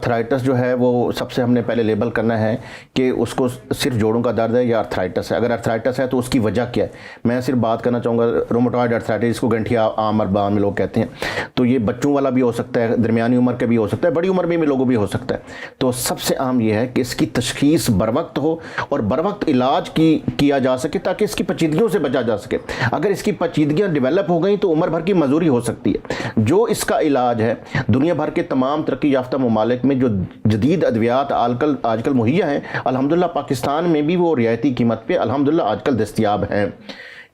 Arthritis जो है वो सबसे हमने पहले लेबल करना है कि उसको सिर्फ जोड़ों का दर्द है या अर्थराइटिस है। अगर अर्थराइटिस है तो उसकी वजह क्या है। मैं सिर्फ बात करना चाहूँगा रोमेटॉइड अर्थराइटिस, जिसको गंठिया आम अरबान में लोग कहते हैं। तो ये बच्चों वाला भी हो सकता है, दरमियानी उम्र का भी हो सकता है, बड़ी उम्र में भी लोगों भी हो सकता है। तो सबसे आम ये है कि इसकी तशखीस बर वक्त हो और बर वक्त इलाज किया जा सके ताकि इसकी पेचीदगियों से बचा जा सके। अगर इसकी पेचीदगियाँ डिवेलप हो गई तो उम्र भर की मजदूरी हो सकती है। जो इसका इलाज है दुनिया भर के तमाम तरक्की याफ्ता ममालिक में जो जदीद अद्वियात आजकल मुहैया हैं, अल्हम्दुलिल्लाह पाकिस्तान में भी वो रियायती कीमत पे अल्हम्दुलिल्लाह आजकल दस्तयाब हैं।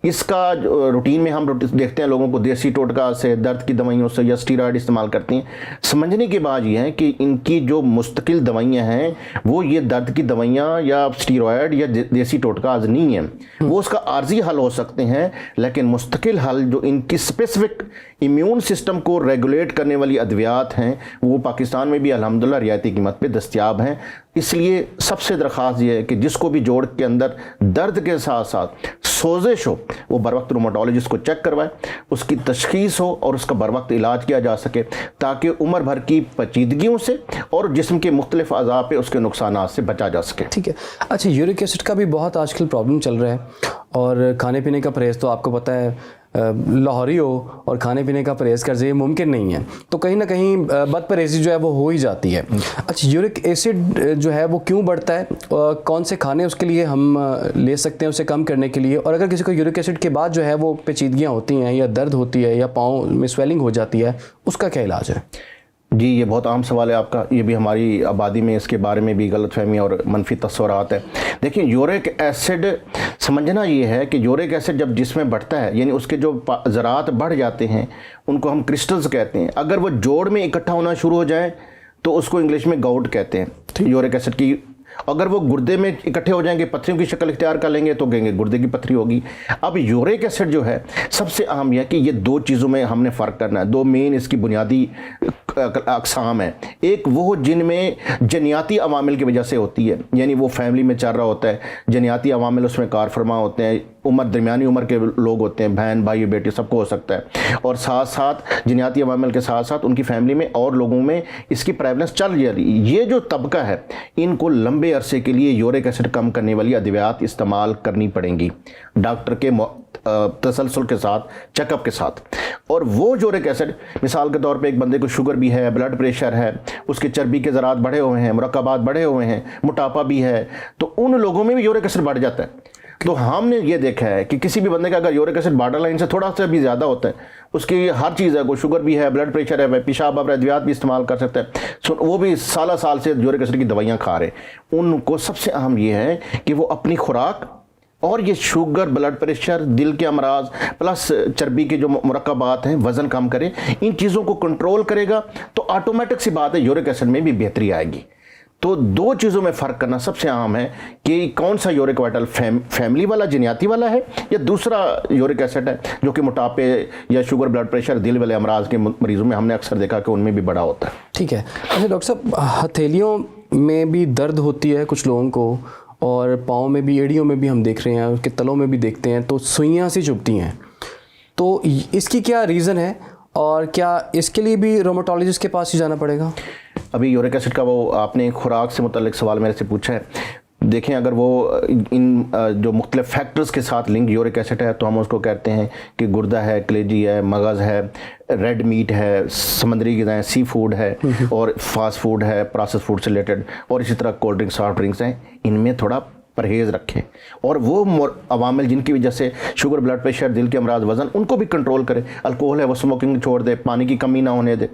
इसका रूटीन में हम देखते हैं लोगों को देसी टोटका से, दर्द की दवाइयों से या स्टीरॉयड इस्तेमाल करती हैं। समझने की बात यह है कि इनकी जो मुस्तकिल दवाइयाँ हैं वो ये दर्द की दवाइयाँ या स्टीरॉयड या देसी टोटकाज नहीं है। वो उसका आर्जी हल हो सकते हैं, लेकिन मुस्तकिल हल जो इनकी स्पेसिफिक इम्यून सिस्टम को रेगुलेट करने वाली अद्वियात हैं वो पाकिस्तान में भी अल्हम्दुलिल्लाह रियायती कीमत पे दस्तयाब हैं। इसलिए सबसे दरख्वास्त ये है कि जिसको भी जोड़ के अंदर दर्द के साथ साथ सोजिश हो वो बर वक्त रोमेटोलॉजिस्ट को चेक करवाए, उसकी तशखीस हो और उसका बर वक्त इलाज किया जा सके ताकि उम्र भर की पेचीदगियों से और जिस्म के मुख्तलिफ अज़ा पे उसके नुकसानात से बचा जा सके। ठीक है। अच्छा, यूरिक एसिड का भी बहुत आजकल प्रॉब्लम चल रहा है और खाने पीने का परहेज़ तो आपको पता है लाहौरी हो और खाने पीने का परहेज़ कर ये मुमकिन नहीं है, तो कहीं ना कहीं बद परहेज़ी जो है वो हो ही जाती है। अच्छा, यूरिक एसिड जो है वो क्यों बढ़ता है, कौन से खाने उसके लिए हम ले सकते हैं उसे कम करने के लिए, और अगर किसी को यूरिक एसिड के बाद जो है वो पेचीदगियाँ होती हैं या दर्द होती है या पाँव में स्वेलिंग हो जाती है, उसका क्या इलाज है? जी, ये बहुत आम सवाल है आपका। ये भी हमारी आबादी में इसके बारे में भी गलतफहमी और मनफी तस्वुरात है। देखिए, यूरिक एसिड समझना ये है कि यूरिक एसिड जब जिसमें बढ़ता है यानी उसके जो ज़रात बढ़ जाते हैं उनको हम क्रिस्टल्स कहते हैं। अगर वो जोड़ में इकट्ठा होना शुरू हो जाए तो उसको इंग्लिश में गाउट कहते हैं। यूरिक एसिड की अगर वो गुर्दे में इकट्ठे हो जाएंगे, पत्थरियों की शक्ल इख्तियार कर लेंगे तो कहेंगे गुर्दे की पत्थरी होगी। अब यूरिक एसिड जो है सबसे अहम यह है कि ये दो चीज़ों में हमने फ़र्क करना है। दो मेन इसकी बुनियादी अक़साम है। एक वो जिनमें जनियाती अवामिल की वजह से होती है, यानी वो फैमिली में चल रहा होता है, जनियाती अवामिल उसमें कार फरमा होते हैं, उम्र दरमियानी उम्र के लोग होते हैं, बहन भाई बेटे सबको हो सकता है, और साथ साथ जनियाती अवामिल के साथ साथ उनकी फैमिली में और लोगों में इसकी प्रेवलेंस चल रही। ये जो तबका है इनको लंबे अरसे के लिए यूरिक एसिड कम करने वाली अद्वियात इस्तेमाल करनी पड़ेंगी डॉक्टर के तसलसल के साथ, चेकअप के साथ। और वो यूरिक एसिड मिसाल के तौर पे एक बंदे को शुगर भी है, ब्लड प्रेशर है, उसके चर्बी के ज़रात बढ़े हुए हैं, मुरक्कबात बढ़े हुए हैं, मोटापा भी है, तो उन लोगों में भी यूरिक एसिड बढ़ जाता है। तो हमने ये देखा है कि किसी भी बंदे का अगर यूरिक एसिड बॉर्डर लाइन से थोड़ा सा भी ज़्यादा होता है, उसकी हर चीज़ है, कोई शुगर भी है, ब्लड प्रेशर है, पेशाब आप अद्वियात भी इस्तेमाल कर सकते हैं, वो भी साल से यूरिक एसिड की दवाइयाँ खा रहे, उनको सबसे अहम ये है कि वो अपनी खुराक और ये शुगर, ब्लड प्रेशर, दिल के अमराज प्लस चर्बी के जो मुरक्कबात हैं, वज़न कम करे, इन चीज़ों को कंट्रोल करेगा तो ऑटोमेटिक सी बात है यूरिक एसिड में भी बेहतरी आएगी। तो दो चीज़ों में फ़र्क करना सबसे आम है कि कौन सा यूरिक वाइटल फैमिली वाला जनियाती वाला है या दूसरा यूरिक एसिड है जो कि मोटापे या शुगर, ब्लड प्रेशर, दिल वाले अमराज के मरीज़ों में हमने अक्सर देखा कि उनमें भी बड़ा होता है। ठीक है। अच्छा डॉक्टर साहब, हथेलियों में भी दर्द होती है कुछ लोगों को और पाँव में भी, एड़ियों में भी हम देख रहे हैं, उसके तलों में भी देखते हैं, तो सुइयाँ सी चुभती हैं, तो इसकी क्या रीज़न है और क्या इसके लिए भी रोमेटोलॉजिस्ट के पास ही जाना पड़ेगा? अभी यूरिक एसिड का वो आपने खुराक से मुतल्लिक सवाल मेरे से पूछा है। देखें, अगर वो इन जो मुख्तलिफ फैक्टर्स के साथ लिंक यूरिक एसिड है तो हम उसको कहते हैं कि गुर्दा है, कलेजी है, मगज़ है, रेड मीट है, समुद्री ग़िज़ाएँ, सी फूड है, और फास्ट फूड है, प्रोसेस फूड से रिलेटेड, और इसी तरह कोल्ड ड्रिंक्स, सॉफ्ट ड्रिंक्स हैं। इनमें थोड़ा परहेज़ रखें और वो अवामिल जिनकी वजह से शुगर, ब्लड प्रेशर, दिल के अमराज, वज़न, उनको भी कंट्रोल करें। अल्कोहल है वो स्मोकिंग छोड़ दे, पानी की कमी ना होने दे,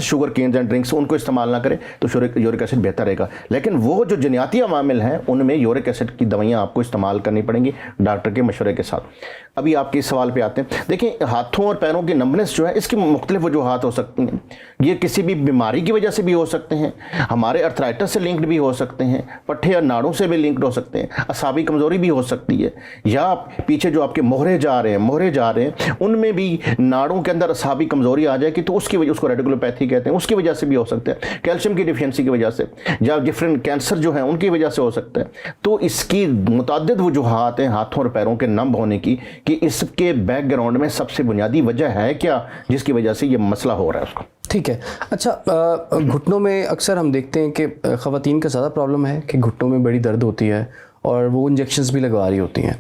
शुगर केन्स एंड ड्रिंक्स उनको इस्तेमाल ना करें तो यूरिक एसिड बेहतर रहेगा। लेकिन वो जो जनियाती अवामिल हैं उनमें यूरिक एसिड की दवाइयाँ आपको इस्तेमाल करनी पड़ेंगी डॉक्टर के मशवरे के साथ। अभी आपके इस सवाल पे आते हैं। देखिए, हाथों और पैरों की नंबनेस जो है इसकी मुख्तलिफ वजूहात हो सकती हैं। ये किसी भी बीमारी की वजह से भी हो सकते हैं, हमारे अर्थराइटिस से लिंक्ड भी हो सकते हैं, पट्टे या नाड़ों से भी लिंक्ड हो सकते हैं, असाबी कमज़ोरी भी हो सकती है, या पीछे जो आपके मोहरे जा रहे हैं उनमें भी नाड़ों के अंदर असाबी कमज़ोरी आ जाएगी तो उसकी वजह, उसको रेडिकुलोपैथी कहते हैं, उसकी वजह से भी हो सकता है, कैल्शियम की डिफिशिएंसी की वजह से, या डिफरेंट कैंसर जो है उनकी वजह से हो सकता है। तो इसकी मुतअद्दिद वजूहात हैं हाथों और पैरों के नम होने की कि इसके बैकग्राउंड में सबसे बुनियादी वजह है क्या जिसकी वजह से ये मसला हो रहा है उसको। ठीक है। अच्छा, घुटनों में अक्सर हम देखते हैं कि ख़वातीन का ज़्यादा प्रॉब्लम है कि घुटनों में बड़ी दर्द होती है और वो इंजेक्शंस भी लगवा रही होती हैं।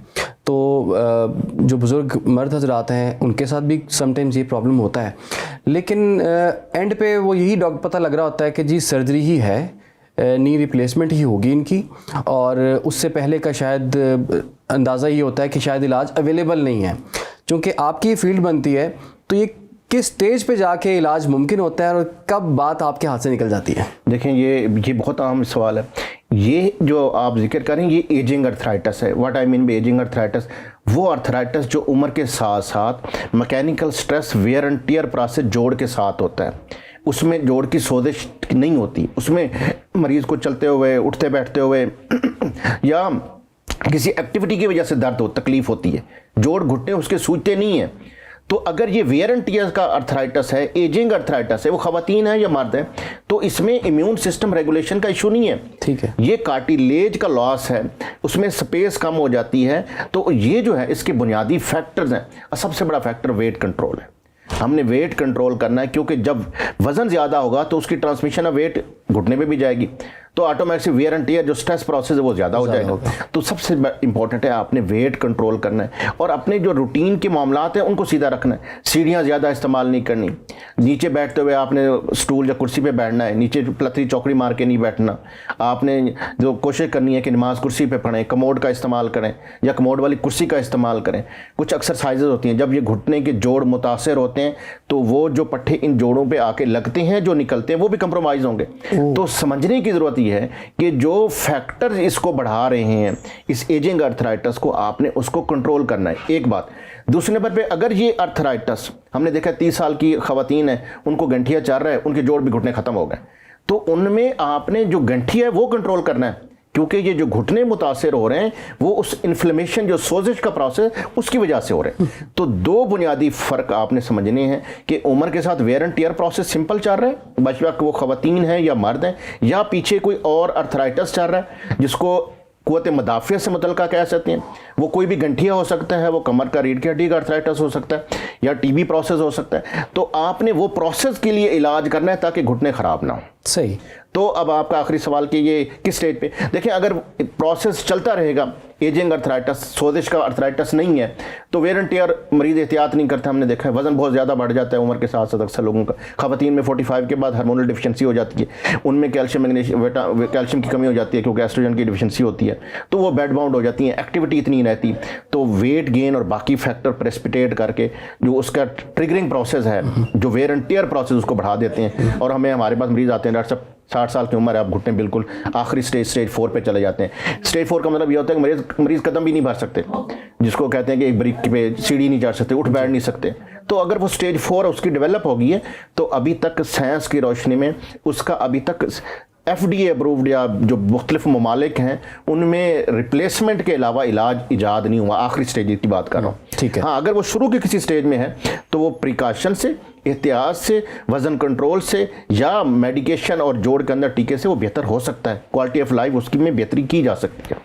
तो जो बुज़ुर्ग मर्द हजरात हैं उनके साथ भी समटाइम्स ये प्रॉब्लम होता है, लेकिन एंड पे वो यही पता लग रहा होता है कि जी सर्जरी ही है, नी रिप्लेसमेंट ही होगी इनकी, और उससे पहले का शायद अंदाज़ा ये होता है कि शायद इलाज अवेलेबल नहीं है। चूँकि आपकी फील्ड बनती है, तो ये किस स्टेज पे जाके इलाज मुमकिन होता है और कब बात आपके हाथ से निकल जाती है? देखें, ये बहुत अहम सवाल है। ये जो आप जिक्र करें, ये एजिंग अर्थराइटिस है। What I mean by ageing arthritis, वो अर्थराइटिस जो उम्र के साथ साथ mechanical stress, wear and tear process जोड़ के साथ होता है। उसमें जोड़ की सोजिश नहीं होती, उसमें मरीज़ को चलते हुए, उठते बैठते हुए या किसी एक्टिविटी की वजह से दर्द हो, तकलीफ होती है, जोड़ घुटने उसके सूझते नहीं है। तो अगर ये वेयर एंड टियर का अर्थराइटिस है, एजिंग अर्थराइटिस है, वो खवातीन है या मर्द है, तो इसमें इम्यून सिस्टम रेगुलेशन का इशू नहीं है। ठीक है। ये कार्टिलेज का लॉस है, उसमें स्पेस कम हो जाती है। तो ये जो है इसके बुनियादी फैक्टर्स हैं। सबसे बड़ा फैक्टर वेट कंट्रोल है। हमने वेट कंट्रोल करना है, क्योंकि जब वजन ज़्यादा होगा तो उसकी ट्रांसमिशन ऑफ वेट घुटने पे भी जाएगी, तो ऑटोमेटिक वेयर एंड टियर जो स्ट्रेस प्रोसेस है वो ज़्यादा हो जाएगा। तो सबसे इंपॉर्टेंट है आपने वेट कंट्रोल करना है, और अपने जो रूटीन के मामलात हैं उनको सीधा रखना है। सीढ़ियाँ ज़्यादा इस्तेमाल नहीं करनी, नीचे बैठते हुए आपने स्टूल या कुर्सी पे बैठना है, नीचे पलथी चौकड़ी मार के नहीं बैठना। आपने जो कोशिश करनी है कि नमाज कुर्सी पे पढ़ें, कमोड का इस्तेमाल करें या कमोड वाली कुर्सी का इस्तेमाल करें। कुछ एक्सरसाइजेज होती हैं, जब ये घुटने के जोड़ मुतासर होते हैं तो वो जो पट्टे इन जोड़ों पे आके लगते हैं, जो निकलते हैं, वो भी कंप्रोमाइज़ होंगे। तो समझने की ज़रूरत यह है कि जो फैक्टर इसको बढ़ा रहे हैं, इस एजिंग अर्थराइटिस को, आपने उसको कंट्रोल करना है, एक बात। दूसरे नंबर पे, अगर ये अर्थराइटिस हमने देखा 30 साल की खवातीन है, उनको गंठिया चल रहा है, उनके जोड़ भी घुटने खत्म हो गए, तो उनमें आपने जो गंठिया है वो कंट्रोल करना है, क्योंकि ये जो घुटने मुतासर हो रहे हैं वो उस इन्फ्लेमेशन, जो सोजिश का प्रोसेस, उसकी वजह से हो रहे हैं। तो दो बुनियादी फ़र्क आपने समझने हैं कि उम्र के साथ wear and tear process simple चल रहा है, बशर्ते वो खवातीन हैं या मर्द हैं, या पीछे कोई और अर्थराइटिस चल रहा है जिसको कुव्वत मदाफ़ियत से मुतल्लिक़ कह सकते हैं। वो कोई भी गंठिया हो सकता है, वो कमर का, रीढ़ की हड्डी का अर्थराइटिस हो सकता है, या टीबी प्रोसेस हो सकता है। तो आपने वो प्रोसेस के लिए इलाज करना है ताकि घुटने ख़राब ना हो। सही। तो अब आपका आखिरी सवाल कि ये किस स्टेज पे, देखिए अगर प्रोसेस चलता रहेगा, एजिंग अर्थराइटिस, सोजिश का अर्थराइटिस नहीं है, तो वेयर एंड टियर मरीज एहतियात नहीं करते। हमने देखा है वजन बहुत ज़्यादा बढ़ जाता है उम्र के साथ साथ अक्सर लोगों का। खवातीन में 45 के बाद हार्मोनल डिफिशिएंसी हो जाती है, उनमें कैल्शियम, मैग्नीशियम, कैल्शियम की कमी हो जाती है क्योंकि एस्ट्रोजन की डिफिशिएंसी होती है, तो वो बेड बाउंड हो जाती हैं, एक्टिविटी इतनी नहीं रहती। तो वेट गेन और बाकी फैक्टर प्रेसिपिटेट करके जो उसका ट्रिगरिंग प्रोसेस है, जो वेयर एंड टियर प्रोसेस, उसको बढ़ा देते हैं। और हमारे पास मरीज आते हैं, डॉक्टर साहब 60 साल की उम्र है, आप घुटने बिल्कुल आखिरी स्टेज 4 पे चले जाते हैं। स्टेज 4 का मतलब ये होता है कि मरीज कदम भी नहीं भर सकते, जिसको कहते हैं कि एक ब्रिक पे सीढ़ी नहीं चढ़ सकते, उठ बैठ नहीं सकते। तो अगर वो स्टेज 4 उसकी डेवलप हो गई है, तो अभी तक साइंस की रोशनी में उसका अभी तक FDA अप्रूव्ड या जो मुख्तलिफ ममालिक हैं उनमें रिप्लेसमेंट के अलावा इलाज ईजाद नहीं हुआ। आखिरी स्टेज की बात कर रहा हूँ। ठीक है। हाँ, अगर वो शुरू के किसी स्टेज में है तो वो प्रिकॉशन से, एहतियात से, वज़न कंट्रोल से या मेडिकेशन और जोड़ के अंदर टीके से वो बेहतर हो सकता है। क्वालिटी ऑफ लाइफ उसकी में बेहतरी की जा सकती है।